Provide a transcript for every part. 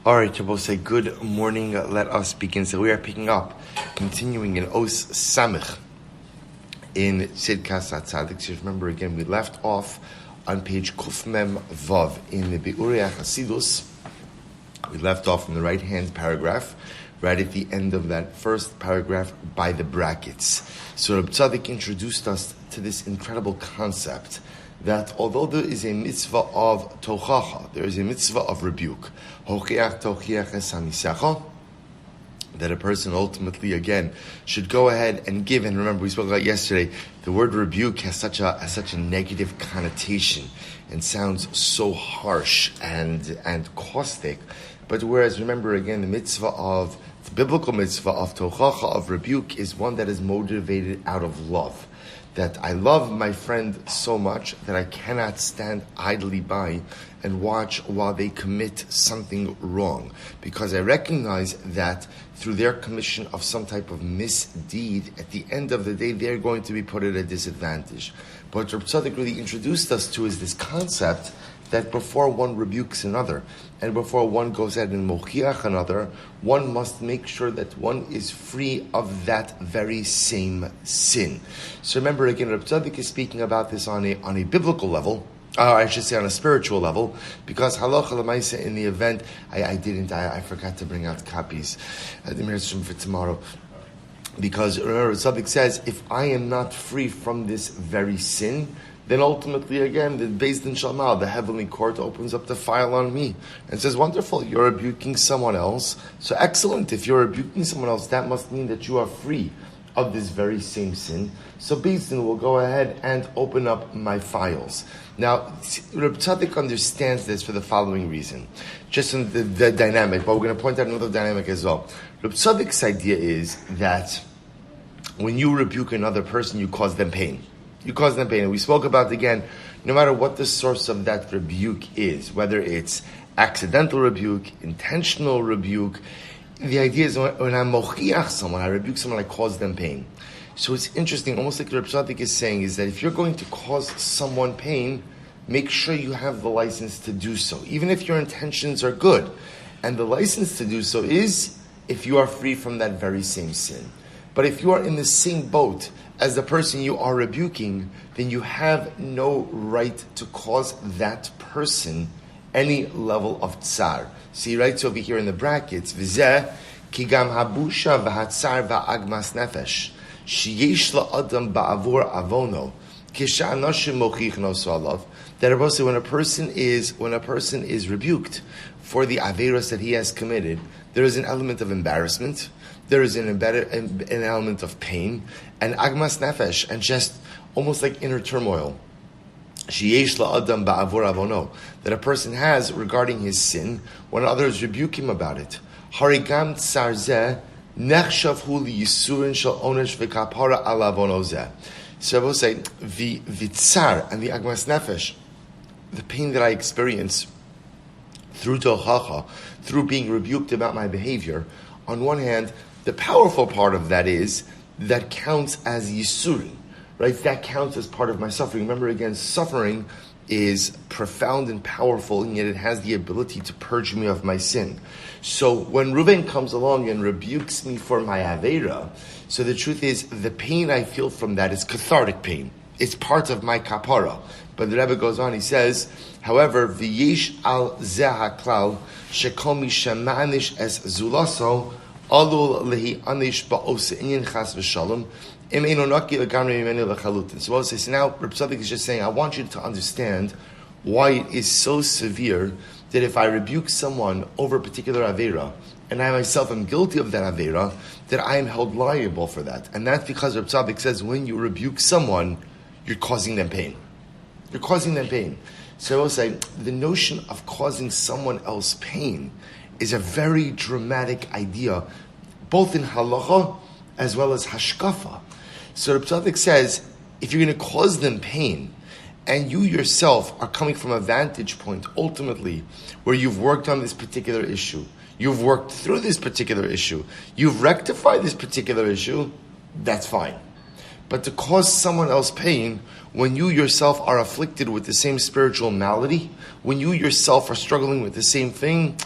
All right, Shabbat say good morning. Let us begin. So we are picking up, continuing in Os Samich in Tzidkas Hatzaddik. So remember again, we left off on page Kuf Mem Vav in the Be'urei Chasidus. We left off in the right-hand paragraph, right at the end of that first paragraph by the brackets. So Rabbi Tzaddik introduced us to this incredible concept that although there is a mitzvah of tochacha, there is a mitzvah of rebuke, hochiach tochiach es hamisecha, that a person ultimately, again, should go ahead and give. And remember, we spoke about yesterday, the word rebuke has such a negative connotation and sounds so harsh and caustic. But whereas, remember again, the biblical mitzvah of tochacha, of rebuke, is one that is motivated out of love. That I love my friend so much that I cannot stand idly by and watch while they commit something wrong. Because I recognize that through their commission of some type of misdeed, at the end of the day, they're going to be put at a disadvantage. But what Rabbi Tzaddik really introduced us to is this concept that before one rebukes another, and before one goes ahead and mochiach another, one must make sure that one is free of that very same sin. So remember again, Rabbi Tzaddik is speaking about this on a biblical level, I should say on a spiritual level, because halacha l'maisa in the event, I forgot to bring out copies, the Mirashim for tomorrow. Because remember, Tzaddik says, if I am not free from this very sin, then ultimately, again, based in Shamal, the heavenly court opens up the file on me and says, wonderful, you're rebuking someone else. So excellent, if you're rebuking someone else, that must mean that you are free of this very same sin. So Beis Din will go ahead and open up my files. Now, Rabbi Tzaddik understands this for the following reason. Just in the dynamic, but we're going to point out another dynamic as well. Rabbi Tzaddik's idea is that when you rebuke another person, you cause them pain. You cause them pain. And we spoke about, again, no matter what the source of that rebuke is, whether it's accidental rebuke, intentional rebuke, the idea is when I mochiach someone, I rebuke someone, I cause them pain. So it's interesting, almost like Rabbi Tzaddik is saying, is that if you're going to cause someone pain, make sure you have the license to do so, even if your intentions are good. And the license to do so is if you are free from that very same sin. But if you are in the same boat as the person you are rebuking, then you have no right to cause that person any level of tsar. See, right, so over here in the brackets, v'zeh ki gam habusha v'hatzar v'agmas nefesh sheyesh la'adam ba'avur avono kisha'anashim mochich nosu alav. That when a person is rebuked for the averos that he has committed, there is an element of embarrassment. There is an element of pain and agmas nefesh, and just almost like inner turmoil. Sheyesh la'adam ba'avur avono, that a person has regarding his sin when others rebuke him about it. Harigam tsar zeh nechshav hu liyisurin shel onesh v'kapara ala avono zeh. So I will say the tsar and the agmas nefesh, the pain that I experience through tochacha, through being rebuked about my behavior. On one hand, the powerful part of that is that counts as yisurin, right? That counts as part of my suffering. Remember again, suffering is profound and powerful, and yet it has the ability to purge me of my sin. So when Reuven comes along and rebukes me for my aveira, so the truth is, the pain I feel from that is cathartic pain. It's part of my kapara. But the Rebbe goes on, he says, however, v'yesh al zeh haklal shekol mi shema'anish es zulaso alul lehi anish ba'ose inyan chas v'shalom im eino naki legamri mimenu lechalutin. So now Rabbi Tzaddik is just saying, I want you to understand why it is so severe that if I rebuke someone over a particular aveira, and I myself am guilty of that aveira, that I am held liable for that. And that's because Rabbi Tzaddik says when you rebuke someone, you're causing them pain. You're causing them pain. So I will say, the notion of causing someone else pain is a very dramatic idea, both in halacha as well as hashkafa. So Rabbi Tzaddik says, if you're going to cause them pain, and you yourself are coming from a vantage point, ultimately, where you've worked on this particular issue, you've worked through this particular issue, you've rectified this particular issue, that's fine. But to cause someone else pain, when you yourself are afflicted with the same spiritual malady, when you yourself are struggling with the same thing,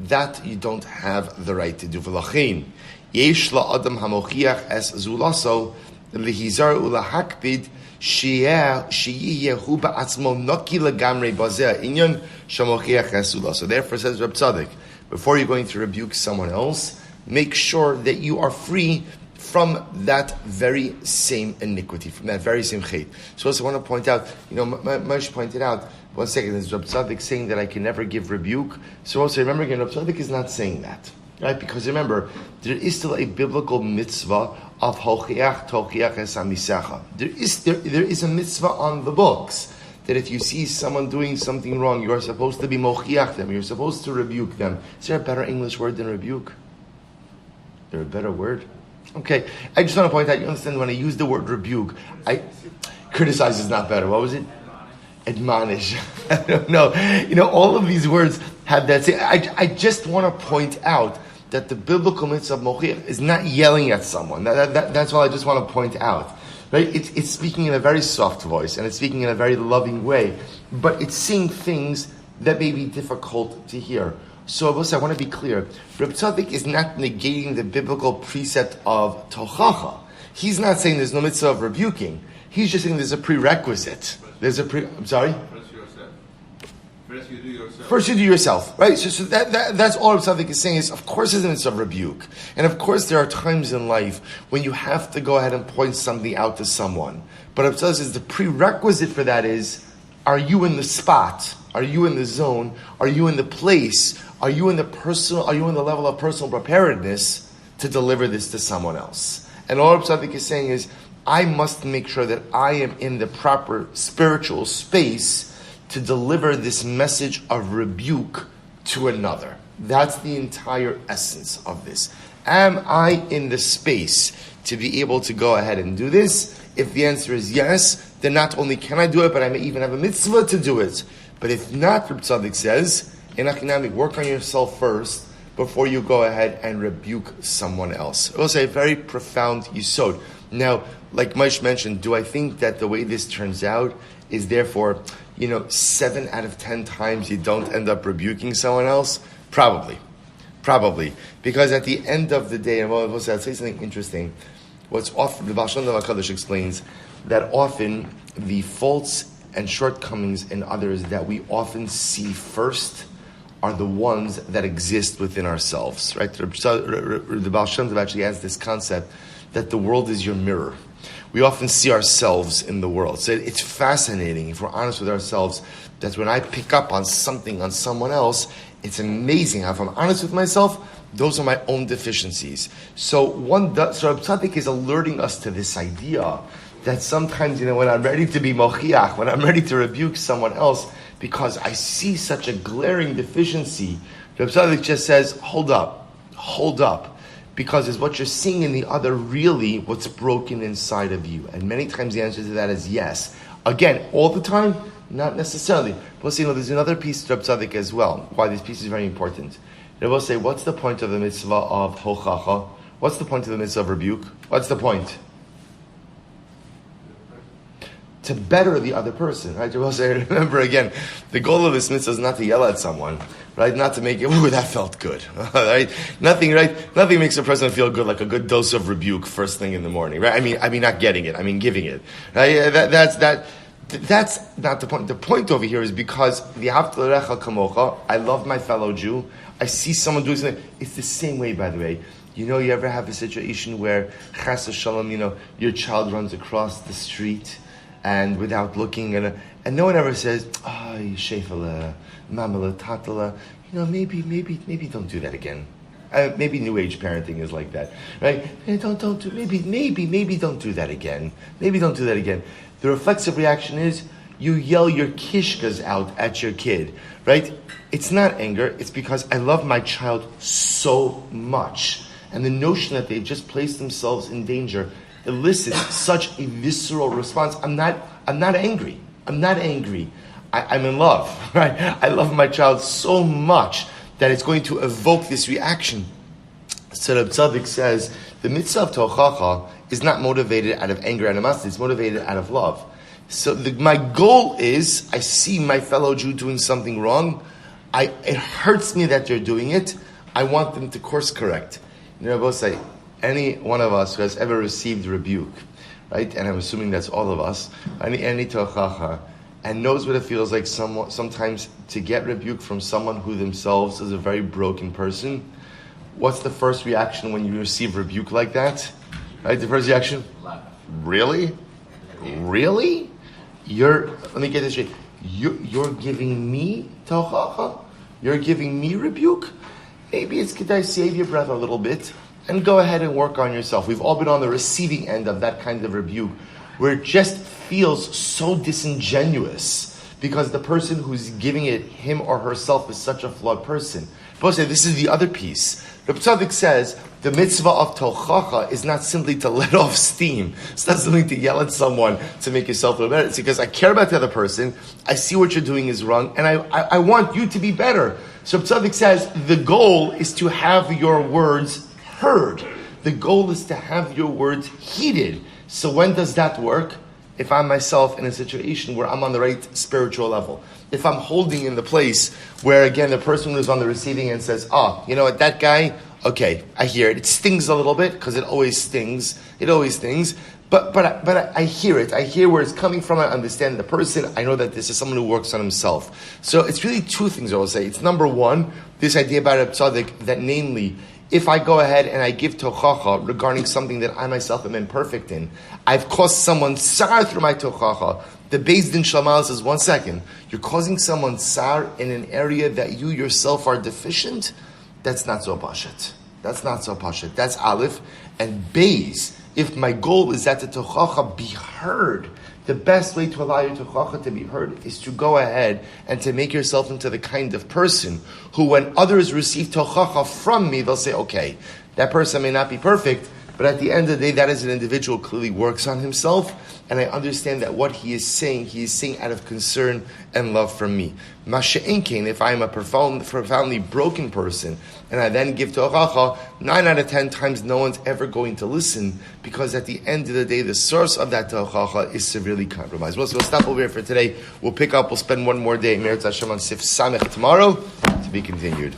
that you don't have the right to do. V'lachin, yesh la'adam hamochiach es zulaso, lehizar ulahakpid, sheyeh hu ba'atzmo noki legamrei bazeh inyan shamochiach es zulaso. Therefore, says Rabbi Tzaddik, before you're going to rebuke someone else, make sure that you are free from that very same iniquity, from that very same chait. So also I want to point out, Moshe pointed out, one second, there's Rabbi Tzaddik saying that I can never give rebuke. So also remember again, Rabbi Tzaddik is not saying that, right? Because remember, there is still a biblical mitzvah of hochiach tochiach es hamisecha. There is a mitzvah on the books that if you see someone doing something wrong, you are supposed to be mochiach them, you're supposed to rebuke them. Is there a better English word than rebuke? Is there a better word? Okay, I just want to point out, you understand, when I use the word rebuke, criticize is not better. What was it? Admonish. I don't know. All of these words have that same. I just want to point out that the biblical mitzvah of mochiach is not yelling at someone. That's all I just want to point out. Right? It's speaking in a very soft voice, and it's speaking in a very loving way, but it's saying things that may be difficult to hear. So, I want to be clear. Rabbi Tzaddik is not negating the biblical precept of tochacha. He's not saying there's no mitzvah of rebuking. He's just saying there's a prerequisite. I'm sorry? First you do yourself. Right? So that's all Rabbi Tzaddik is saying is, of course there's a mitzvah of rebuke. And of course there are times in life when you have to go ahead and point something out to someone. But Rabbi Tzaddik says the prerequisite for that is, are you in the spot? Are you in the zone? Are you in the place? Are you in the level of personal preparedness to deliver this to someone else? And all Rabbi Tzaddik is saying is, I must make sure that I am in the proper spiritual space to deliver this message of rebuke to another. That's the entire essence of this. Am I in the space to be able to go ahead and do this? If the answer is yes, then not only can I do it, but I may even have a mitzvah to do it. But if not, Rabbi Tzaddik says, in academic, work on yourself first before you go ahead and rebuke someone else. It was a very profound yisod. Now, like Moshe mentioned, do I think that the way this turns out is therefore, 7 out of 10 times you don't end up rebuking someone else? Probably. Because at the end of the day, and I'll say something interesting, what's often, the Baal Shem Tov HaKadosh explains that often the faults and shortcomings in others that we often see first are the ones that exist within ourselves, right? The Baal Shem Tov actually has this concept that the world is your mirror. We often see ourselves in the world. So it's fascinating, if we're honest with ourselves, that when I pick up on something on someone else, it's amazing how if I'm honest with myself, those are my own deficiencies. So Rabbi Tzaddik is alerting us to this idea that sometimes, when I'm ready to be mochiach, when I'm ready to rebuke someone else, because I see such a glaring deficiency, Rabbi Tzaddik just says, hold up. Because is what you're seeing in the other really what's broken inside of you? And many times the answer to that is yes. Again, all the time? Not necessarily. But there's another piece to Rabbi Tzaddik as well, why this piece is very important. They will say, what's the point of the mitzvah of hochacha? What's the point of the mitzvah of rebuke? What's the point? To better the other person, right? You will say, remember again, the goal of this mitzvah is not to yell at someone, right? Not to make it, ooh, that felt good, right? Nothing makes a person feel good like a good dose of rebuke first thing in the morning, right? I mean, not getting it, I mean, giving it, right? That's not the point. The point over here is because I love my fellow Jew. I see someone doing something. It's the same way, by the way. You ever have a situation where, chas v'shalom, your child runs across the street and without looking, and no one ever says, shefala, mamala, tatala, maybe don't do that again. Maybe new age parenting is like that, right? Maybe don't do that again. Maybe don't do that again. The reflexive reaction is you yell your kishkas out at your kid, right? It's not anger. It's because I love my child so much, and the notion that they've just placed themselves in danger elicits such a visceral response. I'm not angry. I'm in love, right? I love my child so much that it's going to evoke this reaction. So Rabbi Tzaddik says the mitzvah of tochacha is not motivated out of anger and animosity. It's motivated out of love. So my goal is, I see my fellow Jew doing something wrong. It hurts me that they're doing it. I want them to course correct. Both say, any one of us who has ever received rebuke, right? And I'm assuming that's all of us, any tochacha, and knows what it feels like sometimes to get rebuke from someone who themselves is a very broken person. What's the first reaction when you receive rebuke like that? Right? The first reaction? Really? Really? Let me get this straight. You're giving me tochacha? You're giving me rebuke? Maybe it's kedai save your breath a little bit and go ahead and work on yourself. We've all been on the receiving end of that kind of rebuke where it just feels so disingenuous because the person who's giving it, him or herself, is such a flawed person. But this is the other piece. Rabbi Tzaddik says the mitzvah of tochacha is not simply to let off steam. It's not simply to yell at someone to make yourself feel better. It's because I care about the other person. I see what you're doing is wrong, and I want you to be better. So Rabbi Tzaddik says the goal is to have your words heard. The goal is to have your words heeded. So when does that work? If I'm myself in a situation where I'm on the right spiritual level. If I'm holding in the place where, again, the person who's on the receiving end says, you know what, that guy, okay, I hear it. It stings a little bit, because it always stings. But I hear it. I hear where it's coming from. I understand the person. I know that this is someone who works on himself. So it's really two things I will say. It's number one, this idea about Rabbi Tzaddik, that namely, if I go ahead and I give tochacha regarding something that I myself am imperfect in, I've caused someone tsar through my tochacha. The Beis Din Shamal says, 1 second, you're causing someone tsar in an area that you yourself are deficient? That's not so pashat. That's aleph. And beis, if my goal is that the tochacha be heard, the best way to allow your tochacha to be heard is to go ahead and to make yourself into the kind of person who, when others receive tochacha from me, they'll say, okay, that person may not be perfect, but at the end of the day, that is an individual who clearly works on himself, and I understand that what he is saying out of concern and love from me. Masha'inkein, if I am a profoundly broken person, and I then give tochacha, 9 out of 10 times no one's ever going to listen, because at the end of the day, the source of that tochacha is severely compromised. Well, so we'll stop over here for today. We'll pick up, we'll spend one more day, Meretz Hashem, on Seif tomorrow, to be continued.